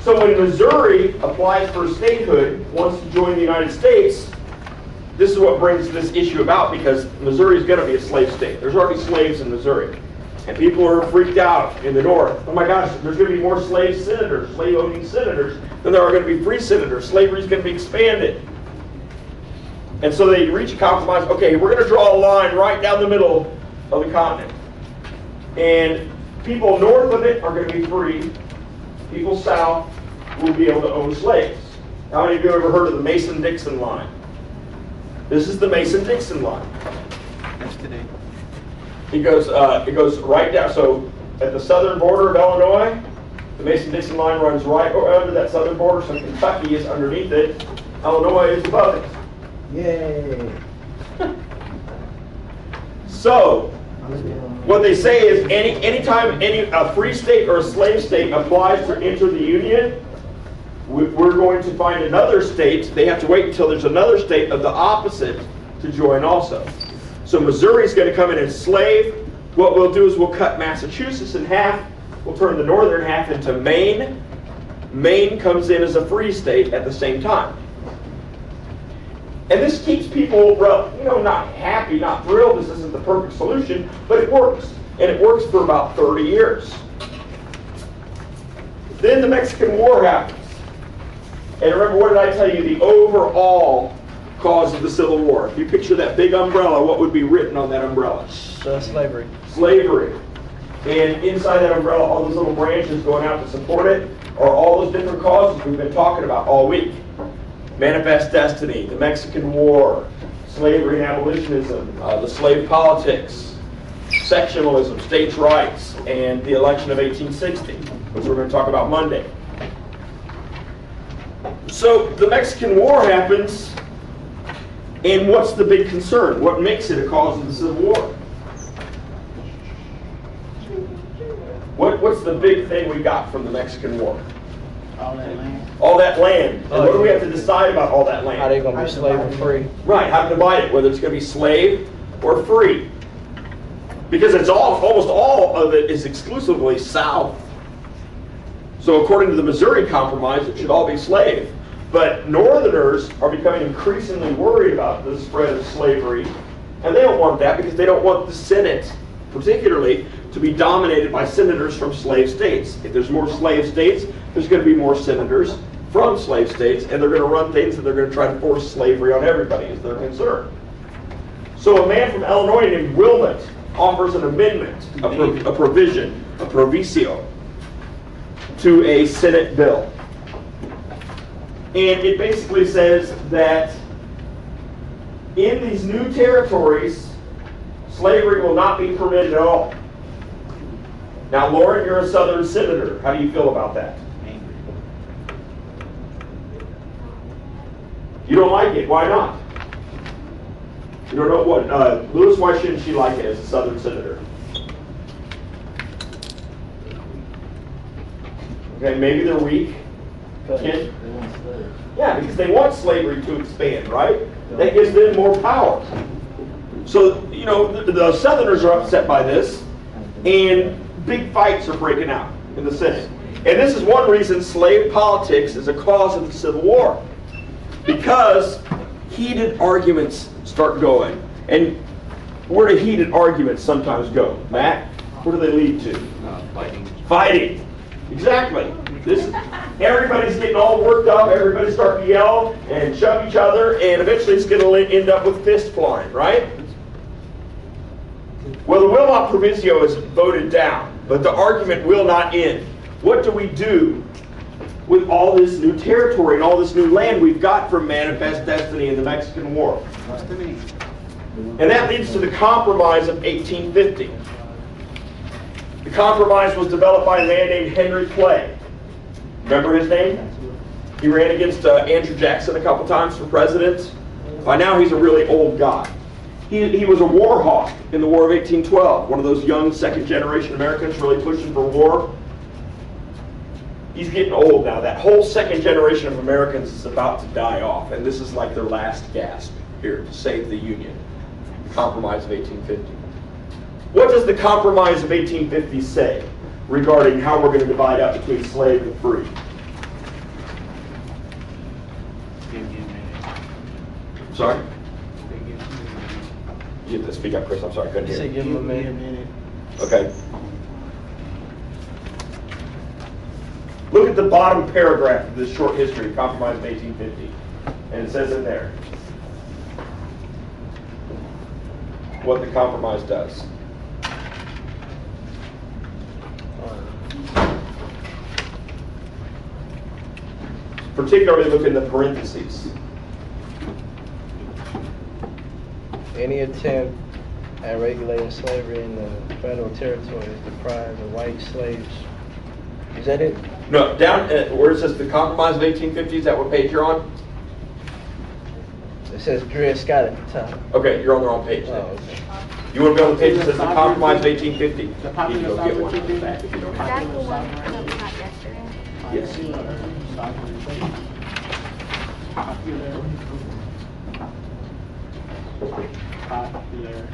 So when Missouri applies for statehood, wants to join the United States, this is what brings this issue about, because Missouri is going to be a slave state. There's already slaves in Missouri. And people are freaked out in the North. Oh my gosh, there's going to be more slave senators, slave-owning senators, than there are going to be free senators. Slavery is going to be expanded. And so they reach a compromise. Okay, we're going to draw a line right down the middle of the continent. And people north of it are going to be free. People south will be able to own slaves. How many of you have ever heard of the Mason-Dixon line? This is the Mason-Dixon line. That's today. It goes right down. So at the southern border of Illinois, the Mason-Dixon line runs right under that southern border. So Kentucky is underneath it. Illinois is above it. Yay! So what they say is anytime a free state or a slave state applies to enter the Union, we're going to find another state. They have to wait until there's another state of the opposite to join also. So Missouri's going to come in and slave. What we'll do is we'll cut Massachusetts in half. We'll turn the northern half into Maine. Maine comes in as a free state at the same time. And this keeps people, not happy, not thrilled. This isn't the perfect solution, but it works. And it works for about 30 years. Then the Mexican War happens. And remember, what did I tell you? The overall cause of the Civil War. If you picture that big umbrella, what would be written on that umbrella? Slavery. Slavery. And inside that umbrella, all those little branches going out to support it are all those different causes we've been talking about all week. Manifest Destiny, the Mexican War, slavery and abolitionism, the slave politics, sectionalism, states' rights, and the election of 1860, which we're going to talk about Monday. So the Mexican War happens, and what's the big concern? What makes it a cause of the Civil War? What's the big thing we got from the Mexican War? All that land. All that land. And what do we have to decide about all that land? How they going to be slave or free? Right, how to divide it, whether it's going to be slave or free. Because it's almost all of it is exclusively south. So according to the Missouri Compromise, it should all be slave. But Northerners are becoming increasingly worried about the spread of slavery. And they don't want that because they don't want the Senate, particularly, to be dominated by senators from slave states. If there's more slave states, there's going to be more senators from slave states, and they're going to run things and they're going to try to force slavery on everybody is their concern. So a man from Illinois named Wilmot offers an amendment, a provision, a proviso, to a Senate bill. And it basically says that in these new territories, slavery will not be permitted at all. Now, Lauren, you're a Southern senator. How do you feel about that? Angry. You don't like it. Why not? You don't know what? Lewis, why shouldn't she like it as a Southern senator? Okay, maybe they're weak. They want slaves. Yeah, because they want slavery to expand, right? That gives them more power. So, the Southerners are upset by this, and big fights are breaking out in the Senate. And this is one reason slave politics is a cause of the Civil War. Because heated arguments start going. And where do heated arguments sometimes go? Matt, where do they lead to? Fighting. Fighting. Exactly. Everybody's getting all worked up. Everybody's starting to yell and shove each other. And eventually it's going to end up with fist flying, right? Well, the Wilmot Proviso is voted down, but the argument will not end. What do we do with all this new territory and all this new land we've got from Manifest Destiny and the Mexican War? What's the meaning? And that leads to the Compromise of 1850. The Compromise was developed by a man named Henry Clay. Remember his name? He ran against Andrew Jackson a couple times for president. By now he's a really old guy. He was a war hawk in the War of 1812, one of those young second-generation Americans really pushing for war. He's getting old now. That whole second generation of Americans is about to die off, and this is like their last gasp here to save the Union. The Compromise of 1850. What does the Compromise of 1850 say regarding how we're going to divide up between slave and free? Sorry? You have to speak up, Chris. I'm sorry, I couldn't You hear say you. give him a minute. Okay. Look at the bottom paragraph of this short history of compromise of 1850. And it says in there what the compromise does. Particularly look in the parentheses. Any attempt at regulating slavery in the federal territories deprived of white slaves. Is that it? No, down where it says the compromise of 1850, is that what page you're on? It says Dred Scott at the top. Okay, you're on the wrong page Oh, then. okay. You want to be on the page that says the compromise of 1850? The You popular can go get one. sovereignty back if you don't Is that the popular one that sovereignty. we got yesterday? Yes. Popular. Popular.